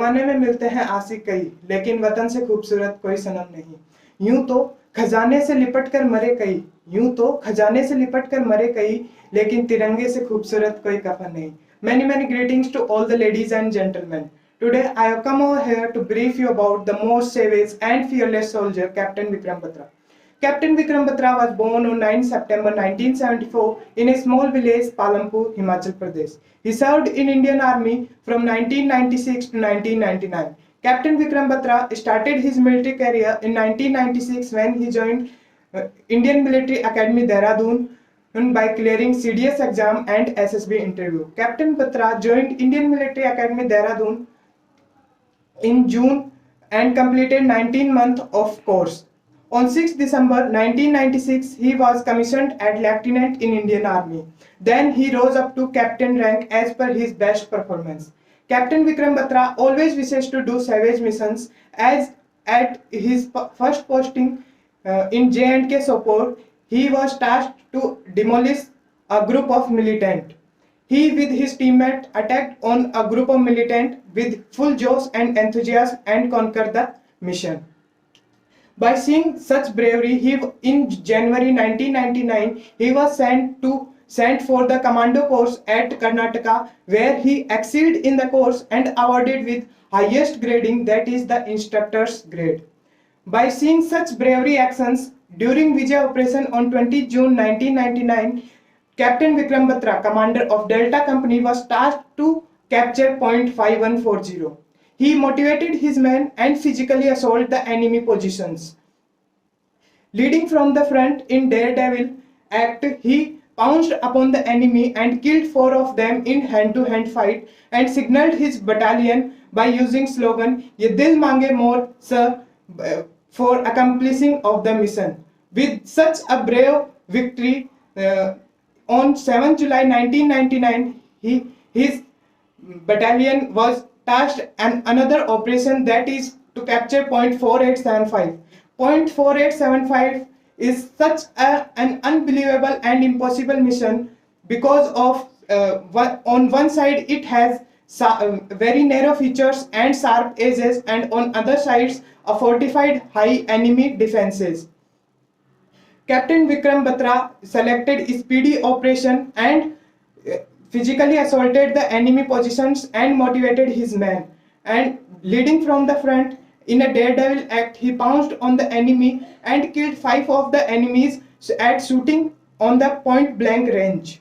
जमाने में मिलते हैं आशिक कई, लेकिन वतन से खूबसूरत कोई सनम नहीं। यूं तो खजाने से लिपट कर मरे कई, यूं तो खजाने से लिपट कर मरे कई, लेकिन तिरंगे से खूबसूरत कोई कफन नहीं। Many greetings to all the ladies and gentlemen. Today I have come over here to brief you about the most savage and fearless soldier, Captain Vikram Batra. Captain Vikram Batra was born on 9 September 1974 in a small village, Palampur, Himachal Pradesh. He served in Indian Army from 1996 to 1999. Captain Vikram Batra started his military career in 1996 when he joined Indian Military Academy, Dehradun, by clearing CDS exam and SSB interview. Captain Batra joined Indian Military Academy, Dehradun in June and completed 19 months of course. On 6 December 1996, he was commissioned as lieutenant in Indian Army. Then he rose up to captain rank as per his best performance. Captain Vikram Batra always wishes to do savage missions, as at his first posting in J&K Sopore, he was tasked to demolish a group of militants. He with his teammate attacked on a group of militants with full josh and enthusiasm and conquered the mission. By seeing such bravery, in January 1999, he was sent for the commando course at Karnataka, where he excelled in the course and awarded with highest grading, that is the instructor's grade. By seeing such bravery actions during Vijay Operation on 20 June 1999, Captain Vikram Batra, commander of Delta Company, was tasked to capture Point 5140. He motivated his men and physically assaulted the enemy positions. Leading from the front in Daredevil act, he pounced upon the enemy and killed 4 of them in hand-to-hand fight and signaled his battalion by using slogan "Ye dil mange more, sir," for accomplishing of the mission. With such a brave victory, on 7 July 1999, his battalion was tasked and another operation, that is to capture Point 4875. Point 4875 is such an unbelievable and impossible mission because of on one side it has very narrow features and sharp edges, and on other sides a fortified high enemy defenses. Captain Vikram Batra selected speedy operation and physically assaulted the enemy positions and motivated his men. And leading from the front, in a daredevil act, he pounced on the enemy and killed 5 of the enemies at shooting on the point blank range.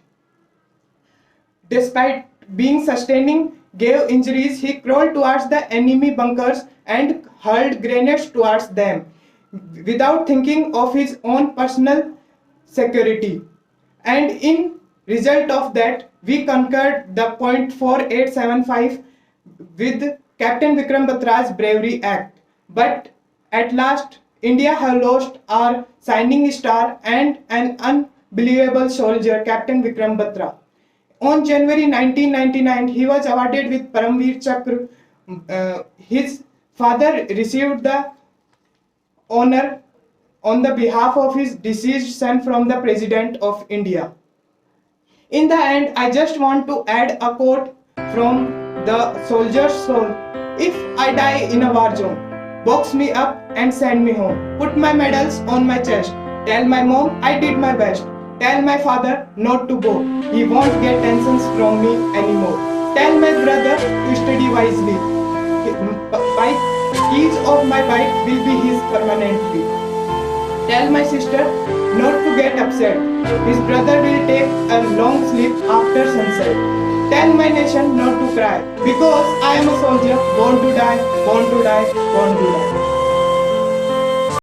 Despite being sustaining grave injuries, he crawled towards the enemy bunkers and hurled grenades towards them, without thinking of his own personal security. And in result of that, we conquered the Point 4875 with Captain Vikram Batra's bravery act. But at last, India have lost our shining star and an unbelievable soldier, Captain Vikram Batra. On January 1999, he was awarded with Paramveer Chakra. His father received the honor on the behalf of his deceased son from the President of India. In the end, I just want to add a quote from the soldier's soul. If I die in a war zone, box me up and send me home. Put my medals on my chest. Tell my mom I did my best. Tell my father not to go. He won't get tensions from me anymore. Tell my brother to study wisely. Keys of my bike will be his permanently. Tell my sister not to get upset. His brother will take a long sleep after sunset. Tell my nation not to cry, because I am a soldier, born to die, born to die, born to die.